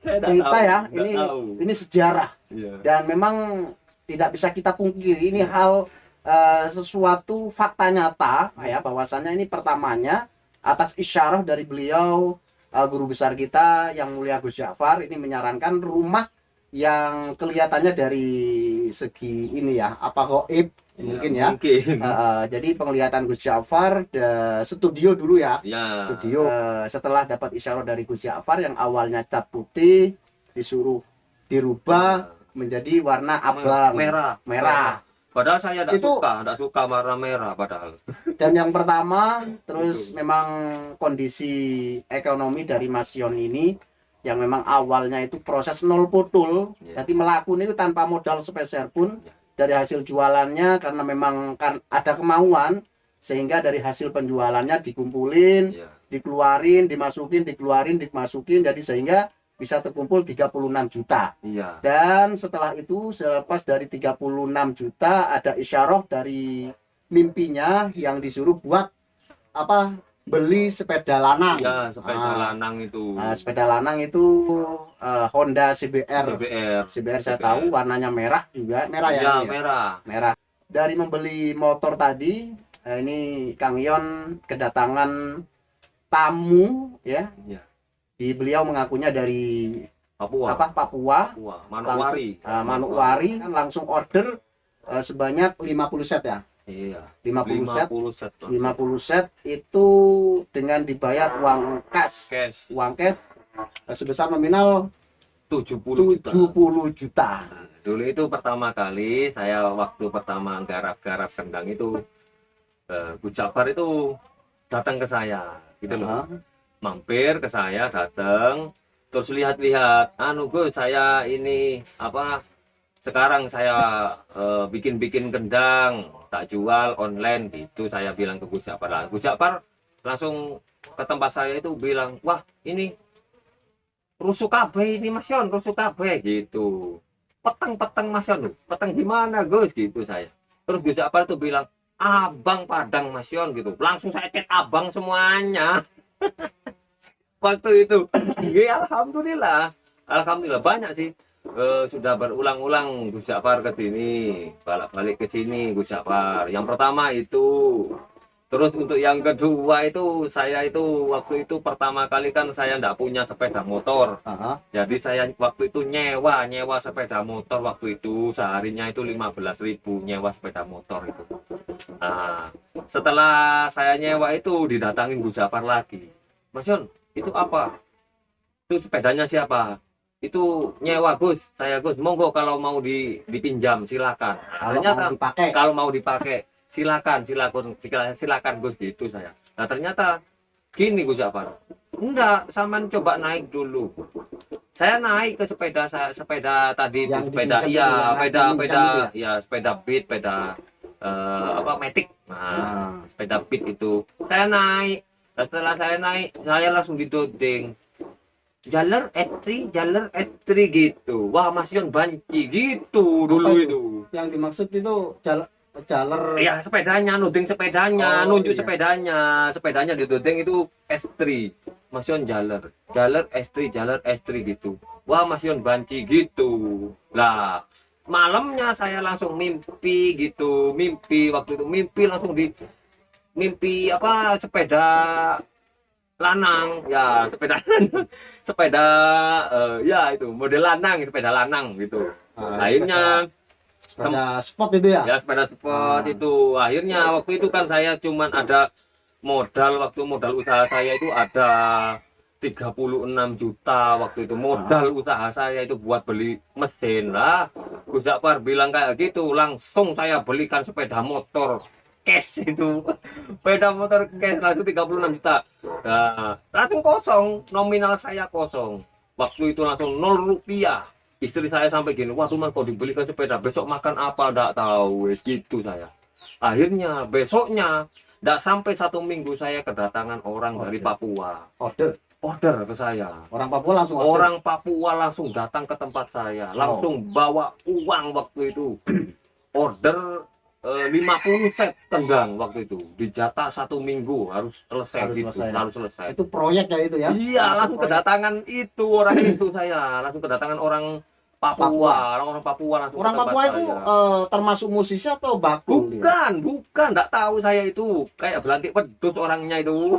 cerita ya, ini sejarah. Iya. Dan memang tidak bisa kita pungkiri ini hal sesuatu fakta nyata ya, bahwasannya ini pertamanya atas isyarah dari beliau, guru besar kita yang mulia Gus Ja'far ini menyarankan rumah yang kelihatannya dari segi ini ya, apa goib mungkin ya. Mungkin. Jadi penglihatan Gus Ja'far studio dulu ya. Ya. Studio setelah dapat isyarah dari Gus Ja'far yang awalnya cat putih disuruh dirubah menjadi warna abang merah. Padahal saya Itu- enggak suka warna merah padahal. Dan yang pertama terus memang kondisi ekonomi dari Mas Yon ini yang memang awalnya itu proses nol putul, Ya. jadi melakukan itu tanpa modal sepeser pun. Ya. Dari hasil jualannya karena memang kan ada kemauan, sehingga dari hasil penjualannya dikumpulin, Ya. dikeluarin, dimasukin, jadi sehingga bisa terkumpul 36 juta. Iya. Dan setelah itu selepas dari 36 juta ada isyarah dari mimpinya yang disuruh buat apa, beli sepeda lanang. Ya, sepeda lanang itu. Sepeda lanang itu Honda CBR. CBR. CBR saya tahu warnanya merah juga, merah ya. Ya, ini ya? merah. Merah. Dari membeli motor tadi, ini Kang Yon kedatangan tamu ya. Iya. Di beliau mengakunya dari Papua. Papua. Manokwari. Manokwari kan langsung order sebanyak 50 set ya. Iya. 50 set. 50 set. 50 set itu dengan dibayar uang cash. Uang cash sebesar nominal 70 juta. 70 juta. Dulu itu pertama kali saya waktu pertama garap-garap kendang itu Gus Ja'far itu datang ke saya gitu loh. Mampir ke saya, datang terus lihat-lihat, Gus, saya ini apa sekarang saya bikin-bikin kendang tak jual online gitu, saya bilang ke Gus Ja'far. Gus Ja'far langsung ke tempat saya itu bilang, wah ini rusuk kabeh ini Mas Yon, rusuk kabeh gitu, peteng Mas Yon, peteng gimana Gus gitu saya. Terus Gus Ja'far itu bilang, abang Padang Mas Yon gitu, langsung saya cek abang semuanya. Waktu itu ya, alhamdulillah banyak sih. Sudah berulang-ulang Gus Ja'far ke sini, balik ke sini Gus Ja'far. Yang pertama itu, terus untuk yang kedua itu saya itu waktu itu pertama kali kan saya enggak punya sepeda motor. Jadi saya waktu itu nyewa sepeda motor, waktu itu seharinya itu 15.000 nyewa sepeda motor itu. Nah, setelah saya nyewa itu didatangin Gus Ja'far lagi. Mas Yon, itu apa? Itu sepedanya siapa? Itu nyewa Gus, saya Gus, monggo kalau mau dipinjam silakan. Kalau mau dipakai silakan Gus gitu saya. Nah ternyata gini Gus Ja'far, enggak, sampean coba naik dulu. Saya naik ke sepeda tadi itu, sepeda sepeda Beat, sepeda Matic. Nah, sepeda Beat itu saya naik. Setelah saya naik, saya langsung ditodeng, jaler estri gitu. Wah Mas Yon banci gitu dulu itu. Yang dimaksud itu jaler. Ya sepedanya, nuding sepedanya, nunjuk sepedanya ditodeng itu estri. Mas Yon jaler estri gitu. Wah Mas Yon banci gitu. Lah malamnya saya langsung mimpi gitu, waktu itu mimpi apa, sepeda lanang ya, sepeda ya itu model lanang, sepeda lanang gitu. Akhirnya sepeda sport itu ya? Ya sepeda sport itu. Akhirnya waktu itu kan saya cuman ada modal usaha saya itu ada 36 juta waktu itu, modal usaha saya itu buat beli mesin lah. Gus Ja'far bilang kayak gitu, langsung saya belikan sepeda motor cash itu, sepeda motor cash langsung 36 juta. Nah, langsung kosong, nominal saya kosong. Waktu itu langsung 0 rupiah. Istri saya sampai gini, wah teman kok dibelikan sepeda, besok makan apa enggak tahu, wes gitu saya. Akhirnya besoknya, enggak sampai 1 minggu saya kedatangan orang dari Papua. Order ke saya. Orang Papua langsung datang ke tempat saya, langsung bawa uang waktu itu. Order 50 set kendang waktu itu dijatah 1 minggu harus selesai Harus gitu, selesai. harus selesai. Itu proyek ya itu ya. Iya, langsung proyek. kedatangan itu orang itu saya, langsung kedatangan orang Papua, orang Papua langsung Orang ke tempat Papua itu saya. termasuk musisi atau bakul dia? Bukan, enggak tahu saya itu, kayak belantik pedus orangnya itu.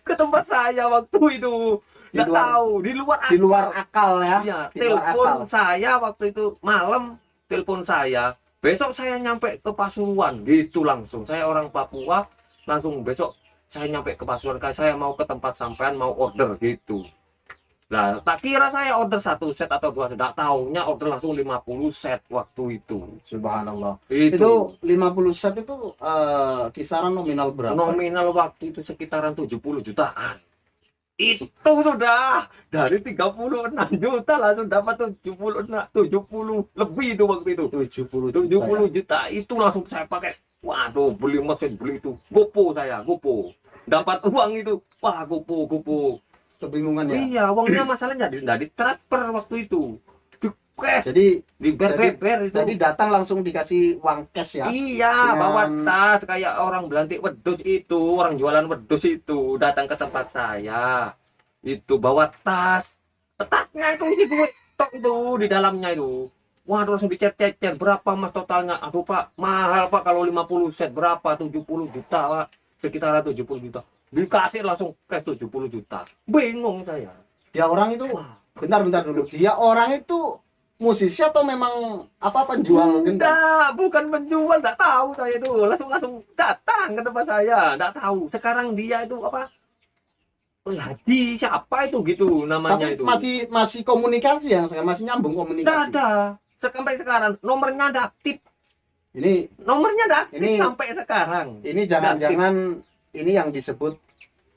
Ke tempat saya waktu itu. Di Enggak luar- tahu, di luar Di luar akal ya. Iya, Di luar telepon akal. saya waktu itu malam, telepon saya. Besok saya nyampe ke Pasuruan, gitu langsung. Saya orang Papua, langsung besok saya nyampe ke Pasuruan, saya mau ke tempat sampean, mau order gitu. Nah, tak kira saya order 1 set atau 2 set, tidak tahunya order langsung 50 set waktu itu. Subhanallah. Itu Itu 50 set itu kisaran nominal berapa? nominal waktu itu sekitaran 70 jutaan. Itu sudah dari 36 juta langsung dapat 70 lebih itu waktu itu. 70 70 juta itu langsung saya pakai. Waduh, beli mesin, beli itu. Gopo saya, gopo. Dapat uang itu. Wah, gopo. Kebingungan ya. Iya, uangnya masalahnya enggak ditransfer waktu itu. Di cash, Jadi di ber-ber itu. jadi datang langsung dikasih uang cash ya. Iya, Dengan- bawa tas kayak orang belantik wedus itu, orang jualan wedus itu datang ke tempat saya. Itu bawa tas. Tasnya itu isi duit tok itu di dalamnya itu. Waduh, langsung dicet-cet, berapa Mas totalnya? Aduh Pak, mahal Pak kalau 50 set berapa? 70 juta Pak. Sekitar 70 juta. Dikasih langsung cash 70 juta. Bingung saya. Dia orang itu bentar dulu. Dia orang itu musisi atau memang apa penjual gendang? Enggak, bukan penjual, enggak tahu saya itu. Langsung datang ke tempat saya, enggak tahu. Sekarang dia itu apa? Haji siapa itu gitu namanya Tapi itu. masih komunikasi ya, masih nyambung Enggak komunikasi. ada. Sampai sekarang nomornya enggak aktif. Ini Nomornya enggak aktif Ini- sampai sekarang. ini jangan-jangan ini yang disebut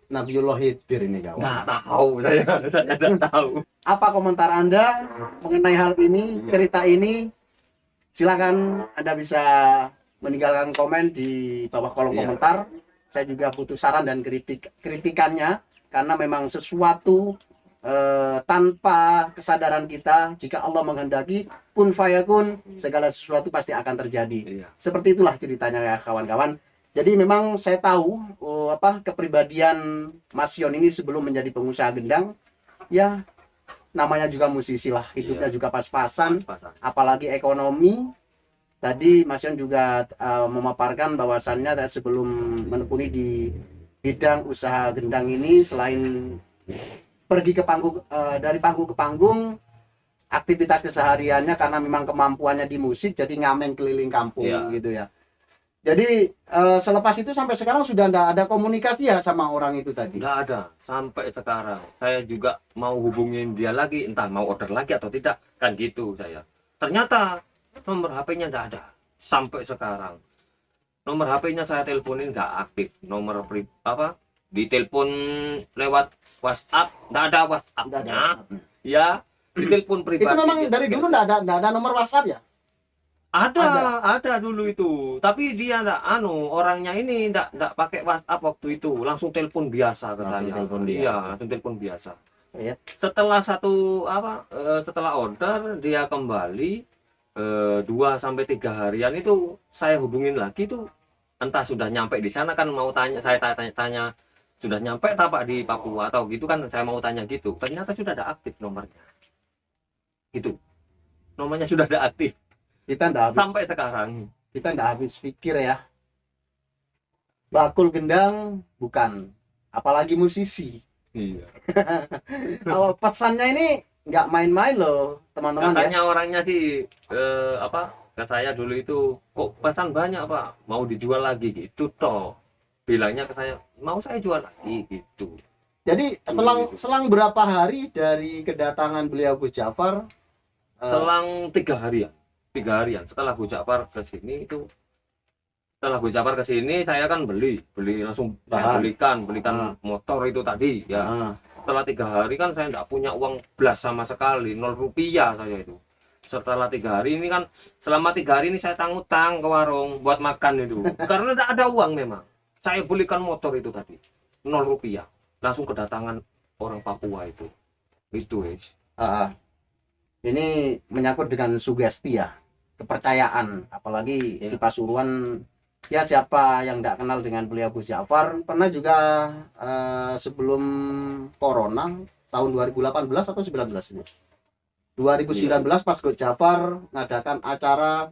Nabiullah Hidir ini kawan. Enggak tahu saya enggak tahu. Apa komentar Anda mengenai hal ini, cerita ini? Silakan Anda bisa meninggalkan komen di bawah kolom Iya. komentar. Saya juga butuh saran dan kritikannya karena memang sesuatu tanpa kesadaran kita, jika Allah menghendaki kun fayakun, segala sesuatu pasti akan terjadi. Iya. Seperti itulah ceritanya ya kawan-kawan. Jadi memang saya tahu kepribadian Mas Yon ini sebelum menjadi pengusaha gendang, ya namanya juga musisi lah, hidupnya Iya. juga pas-pasan, Pas-pasan. apalagi ekonomi. Tadi Mas Yon juga memaparkan bahwasannya sebelum menekuni di bidang usaha gendang ini, selain pergi ke panggung, dari panggung ke panggung, aktivitas kesehariannya karena memang kemampuannya di musik, jadi ngamen keliling kampung Iya. gitu ya. Jadi selepas itu sampai sekarang sudah tidak ada komunikasi ya sama orang itu tadi. Enggak ada sampai sekarang. Saya juga mau hubungin dia lagi, entah mau order lagi atau tidak, kan gitu saya. Ternyata nomor HP-nya enggak ada sampai sekarang. Nomor HP-nya saya teleponin enggak aktif. Nomor ditelepon lewat WhatsApp, enggak ada Nggak WhatsApp-nya. ada. Ya, ditelepon pribadi. Itu memang aja. dari dulu tidak ada nomor WhatsApp ya? Ada dulu itu. Tapi dia enggak orangnya ini enggak pakai WhatsApp waktu itu, langsung telepon biasa Langsung katanya. telepon biasa. Iya, langsung telepon biasa. Ya. Setelah setelah order dia kembali 2 sampai 3 harian itu saya hubungin lagi tuh, entah sudah nyampe di sana, kan mau tanya, saya tanya sudah nyampe tak Pak di Papua atau gitu kan, saya mau tanya gitu. Ternyata sudah ada aktif nomornya gitu, nomornya sudah ada aktif Kita tidak sampai sekarang. habis pikir ya. Bakul gendang bukan, apalagi musisi. Iya. Pesannya ini nggak main-main loh teman-teman ya. Katanya orangnya sih ke saya dulu itu, kok pesan banyak Pak, mau dijual lagi gitu toh. Bilangnya ke saya, mau saya jual lagi gitu. Jadi selang berapa hari dari kedatangan beliau Gus Jafar? Selang 3 harian setelah Gus Jafar ke sini itu, setelah Gus Jafar ke sini saya kan beli langsung, saya Bahan. belikan motor itu tadi ya. Ah, Setelah 3 hari kan saya tidak punya uang blas sama sekali, 0 rupiah saya itu. Setelah 3 hari ini kan, selama 3 hari ini saya tangutang ke warung buat makan itu, karena tidak ada uang memang. Saya belikan motor itu tadi 0 rupiah, langsung kedatangan orang Papua itu wes. Ini menyangkut dengan sugesti ya. kepercayaan, apalagi Iya. di Pasuruan. Ya siapa yang tidak kenal dengan beliau Gus Ja'far. Pernah juga sebelum Corona tahun 2018 atau 19 ini. 2019 pas Gus Ja'far ngadakan acara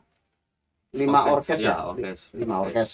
5 orkes ya, ya, orkes. 5 orkes